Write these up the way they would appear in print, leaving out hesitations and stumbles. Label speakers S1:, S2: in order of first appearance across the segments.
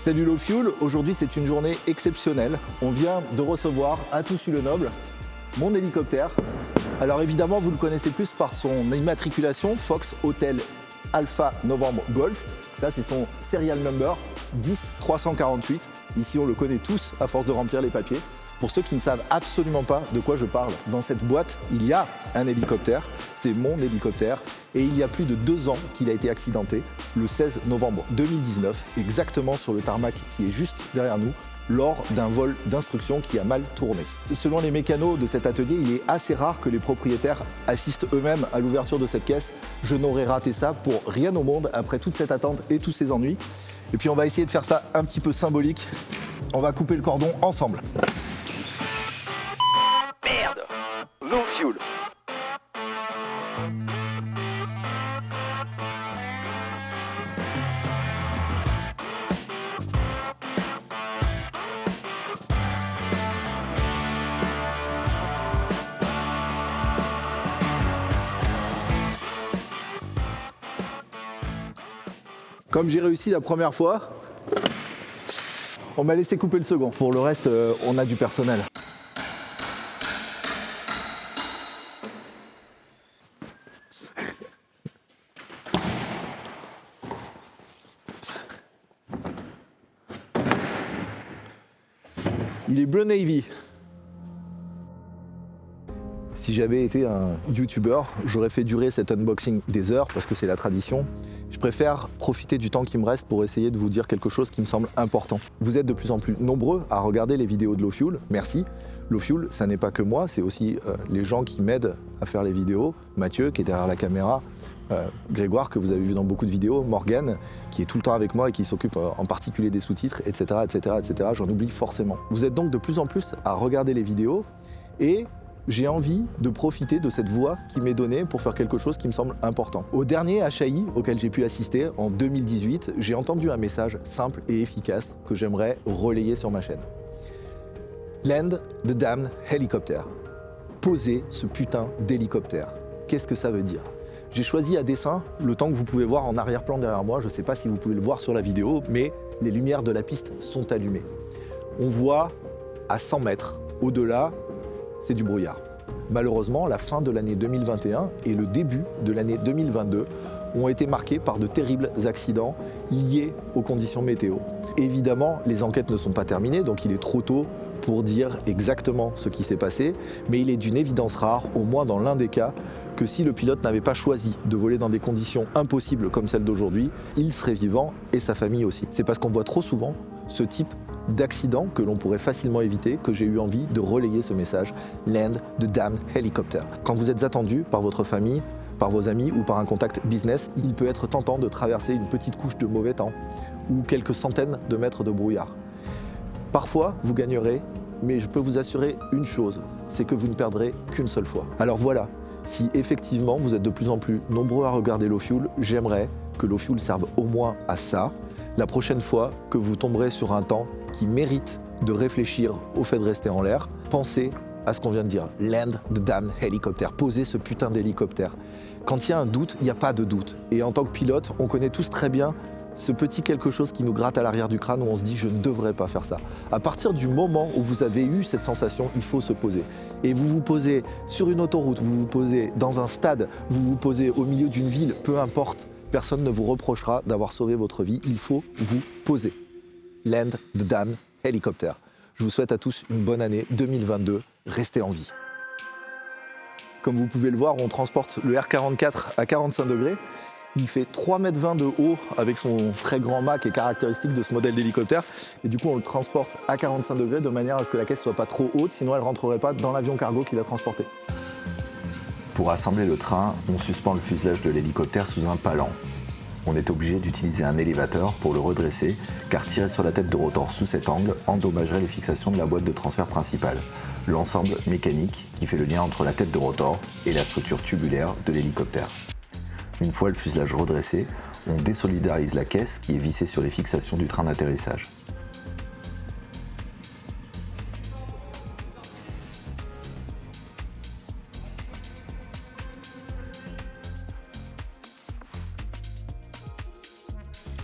S1: Salut Low Fuel, aujourd'hui c'est une journée exceptionnelle. On vient de recevoir à Toussus-le-Noble mon hélicoptère. Alors évidemment vous le connaissez plus par son immatriculation Fox Hotel Alpha Novembre Golf. Ça c'est son serial number 10348. Ici on le connaît tous à force de remplir les papiers. Pour ceux qui ne savent absolument pas de quoi je parle, dans cette boîte, il y a un hélicoptère. C'est mon hélicoptère. Et il y a plus de 2 ans qu'il a été accidenté, le 16 novembre 2019, exactement sur le tarmac qui est juste derrière nous, lors d'un vol d'instruction qui a mal tourné. Selon les mécanos de cet atelier, il est assez rare que les propriétaires assistent eux-mêmes à l'ouverture de cette caisse. Je n'aurais raté ça pour rien au monde après toute cette attente et tous ces ennuis. Et puis on va essayer de faire ça un petit peu symbolique. On va couper le cordon ensemble.
S2: Merde! Low Fuel.
S1: Comme j'ai réussi la première fois, on m'a laissé couper le second. Pour le reste, on a du personnel. Il est bleu navy. Si j'avais été un YouTuber, j'aurais fait durer cet unboxing des heures parce que c'est la tradition. Je préfère profiter du temps qui me reste pour essayer de vous dire quelque chose qui me semble important. Vous êtes de plus en plus nombreux à regarder les vidéos de Low Fuel, merci. Low Fuel, ça n'est pas que moi, c'est aussi les gens qui m'aident à faire les vidéos. Mathieu qui est derrière la caméra, Grégoire que vous avez vu dans beaucoup de vidéos, Morgane qui est tout le temps avec moi et qui s'occupe en particulier des sous-titres, etc., etc., etc. J'en oublie forcément. Vous êtes donc de plus en plus à regarder les vidéos et j'ai envie de profiter de cette voix qui m'est donnée pour faire quelque chose qui me semble important. Au dernier HAI auquel j'ai pu assister en 2018, j'ai entendu un message simple et efficace que j'aimerais relayer sur ma chaîne. Land the damned helicopter. Posez ce putain d'hélicoptère. Qu'est-ce que ça veut dire ? J'ai choisi à dessein le temps que vous pouvez voir en arrière-plan derrière moi. Je ne sais pas si vous pouvez le voir sur la vidéo, mais les lumières de la piste sont allumées. On voit à 100 mètres au-delà, c'est du brouillard. Malheureusement, la fin de l'année 2021 et le début de l'année 2022 ont été marqués par de terribles accidents liés aux conditions météo. Évidemment, les enquêtes ne sont pas terminées, donc il est trop tôt pour dire exactement ce qui s'est passé, mais il est d'une évidence rare, au moins dans l'un des cas, que si le pilote n'avait pas choisi de voler dans des conditions impossibles comme celles d'aujourd'hui, il serait vivant et sa famille aussi. C'est parce qu'on voit trop souvent ce type d'accident que l'on pourrait facilement éviter que j'ai eu envie de relayer ce message Land the damned helicopter. Quand vous êtes attendu par votre famille, par vos amis ou par un contact business, il peut être tentant de traverser une petite couche de mauvais temps ou quelques centaines de mètres de brouillard. Parfois, vous gagnerez, mais je peux vous assurer une chose, c'est que vous ne perdrez qu'une seule fois. Alors voilà, si effectivement vous êtes de plus en plus nombreux à regarder Low Fuel, j'aimerais que Low Fuel serve au moins à ça. La prochaine fois que vous tomberez sur un temps qui mérite de réfléchir au fait de rester en l'air, pensez à ce qu'on vient de dire. Land the damned helicopter. Posez ce putain d'hélicoptère. Quand il y a un doute, il n'y a pas de doute. Et en tant que pilote, on connaît tous très bien ce petit quelque chose qui nous gratte à l'arrière du crâne où on se dit je ne devrais pas faire ça. À partir du moment où vous avez eu cette sensation, il faut se poser. Et vous vous posez sur une autoroute, vous vous posez dans un stade, vous vous posez au milieu d'une ville, peu importe. Personne ne vous reprochera d'avoir sauvé votre vie. Il faut vous poser. Land the damned helicopter. Je vous souhaite à tous une bonne année 2022. Restez en vie. Comme vous pouvez le voir, on transporte le R44 à 45 degrés. Il fait 3,20 m de haut avec son très grand mât qui est caractéristique de ce modèle d'hélicoptère. Et du coup, on le transporte à 45 degrés de manière à ce que la caisse soit pas trop haute, sinon elle ne rentrerait pas dans l'avion cargo qui l'a transporté.
S3: Pour assembler le train, on suspend le fuselage de l'hélicoptère sous un palan. On est obligé d'utiliser un élévateur pour le redresser, car tirer sur la tête de rotor sous cet angle endommagerait les fixations de la boîte de transfert principale, l'ensemble mécanique qui fait le lien entre la tête de rotor et la structure tubulaire de l'hélicoptère. Une fois le fuselage redressé, on désolidarise la caisse qui est vissée sur les fixations du train d'atterrissage.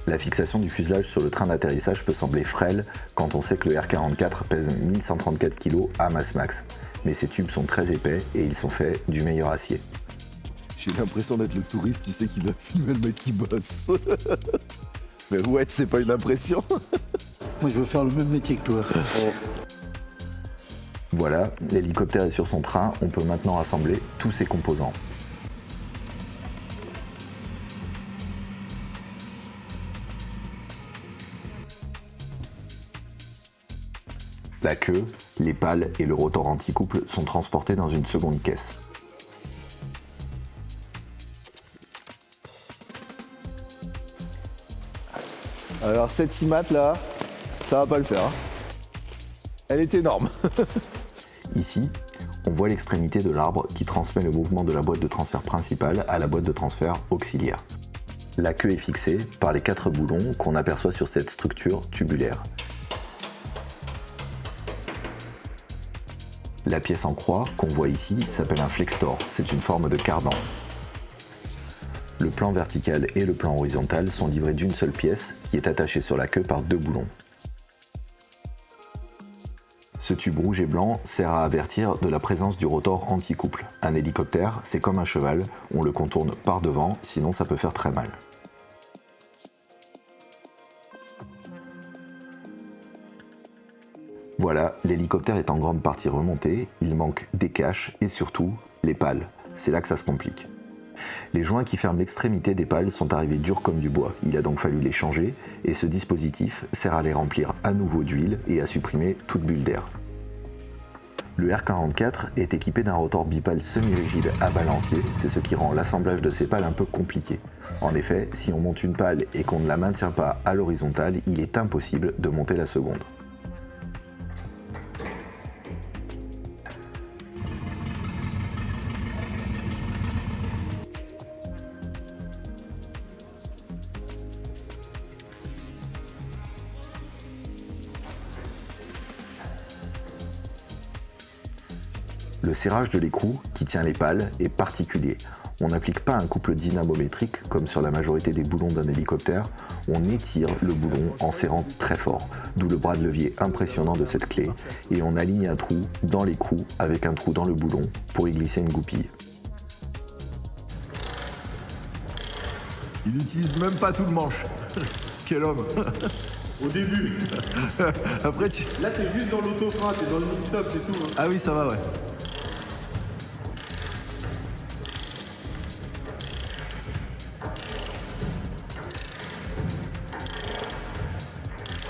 S3: La fixation du fuselage sur le train d'atterrissage peut sembler frêle quand on sait que le R44 pèse 1134 kg à masse max. Mais ces tubes sont très épais et ils sont faits du meilleur acier.
S1: J'ai l'impression d'être le touriste, tu sais, qui va filmer le mec qui bosse. Mais ouais, c'est pas une impression.
S4: Moi, je veux faire le même métier que toi.
S3: Voilà, l'hélicoptère est sur son train, on peut maintenant assembler tous ses composants. La queue, les pales et le rotor anti-couple sont transportés dans une seconde caisse.
S1: Alors cette CIMAT là, ça va pas le faire. Hein. Elle est énorme.
S3: Ici, on voit l'extrémité de l'arbre qui transmet le mouvement de la boîte de transfert principale à la boîte de transfert auxiliaire. La queue est fixée par les 4 boulons qu'on aperçoit sur cette structure tubulaire. La pièce en croix qu'on voit ici s'appelle un flextor, c'est une forme de cardan. Le plan vertical et le plan horizontal sont livrés d'une seule pièce qui est attachée sur la queue par 2 boulons. Ce tube rouge et blanc sert à avertir de la présence du rotor anti-couple. Un hélicoptère, c'est comme un cheval, on le contourne par devant, sinon ça peut faire très mal. Voilà, l'hélicoptère est en grande partie remonté, il manque des caches et surtout les pales. C'est là que ça se complique. Les joints qui ferment l'extrémité des pales sont arrivés durs comme du bois, il a donc fallu les changer et ce dispositif sert à les remplir à nouveau d'huile et à supprimer toute bulle d'air. Le R44 est équipé d'un rotor bipale semi-rigide à balancier, c'est ce qui rend l'assemblage de ces pales un peu compliqué. En effet, si on monte une pale et qu'on ne la maintient pas à l'horizontale, il est impossible de monter la seconde. Le serrage de l'écrou qui tient les pales est particulier. On n'applique pas un couple dynamométrique comme sur la majorité des boulons d'un hélicoptère, on étire le boulon en serrant très fort, d'où le bras de levier impressionnant de cette clé, et on aligne un trou dans l'écrou avec un trou dans le boulon pour y glisser une goupille.
S1: Il n'utilise même pas tout le manche. Quel homme.
S4: Au début.
S1: Après tu...
S4: Là, t'es juste dans l'autofrein, t'es dans le mix-up, c'est tout. Hein.
S1: Ah oui, ça va, ouais.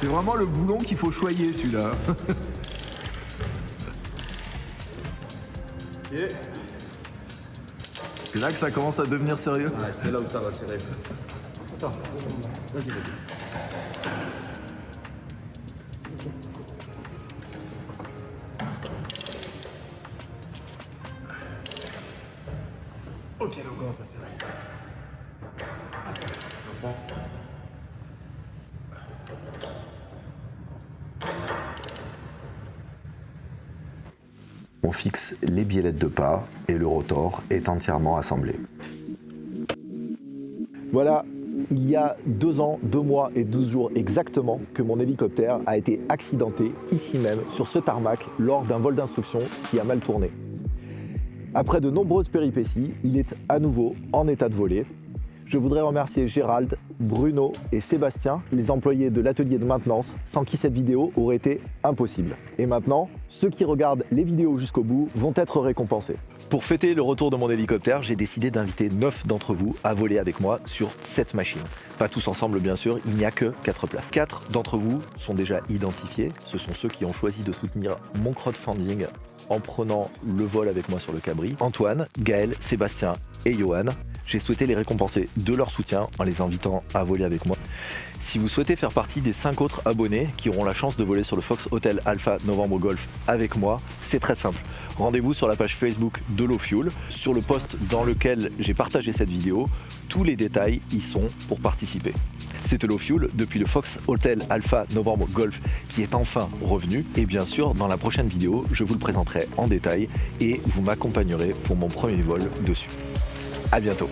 S1: C'est vraiment le boulon qu'il faut choyer, celui-là.
S4: Et...
S1: C'est là que ça commence à devenir sérieux.
S4: Ouais, c'est là où ça va serrer. Attends, vas-y. Ok, là on commence à serrer.
S3: On fixe les biellettes de pas et le rotor est entièrement assemblé.
S1: Voilà, il y a 2 ans, 2 mois et 12 jours exactement que mon hélicoptère a été accidenté ici même, sur ce tarmac, lors d'un vol d'instruction qui a mal tourné. Après de nombreuses péripéties, il est à nouveau en état de voler. Je voudrais remercier Gérald, Bruno et Sébastien, les employés de l'atelier de maintenance, sans qui cette vidéo aurait été impossible. Et maintenant, ceux qui regardent les vidéos jusqu'au bout vont être récompensés. Pour fêter le retour de mon hélicoptère, j'ai décidé d'inviter 9 d'entre vous à voler avec moi sur cette machine. Pas tous ensemble bien sûr, il n'y a que 4 places. 4 d'entre vous sont déjà identifiés, ce sont ceux qui ont choisi de soutenir mon crowdfunding en prenant le vol avec moi sur le Cabri. Antoine, Gaël, Sébastien et Johan. J'ai souhaité les récompenser de leur soutien en les invitant à voler avec moi. Si vous souhaitez faire partie des 5 autres abonnés qui auront la chance de voler sur le Fox Hotel Alpha Novembre Golf avec moi, c'est très simple. Rendez-vous sur la page Facebook de Low Fuel, sur le post dans lequel j'ai partagé cette vidéo. Tous les détails y sont pour participer. C'était Low Fuel depuis le Fox Hotel Alpha Novembre Golf qui est enfin revenu. Et bien sûr, dans la prochaine vidéo, je vous le présenterai en détail et vous m'accompagnerez pour mon premier vol dessus. À bientôt.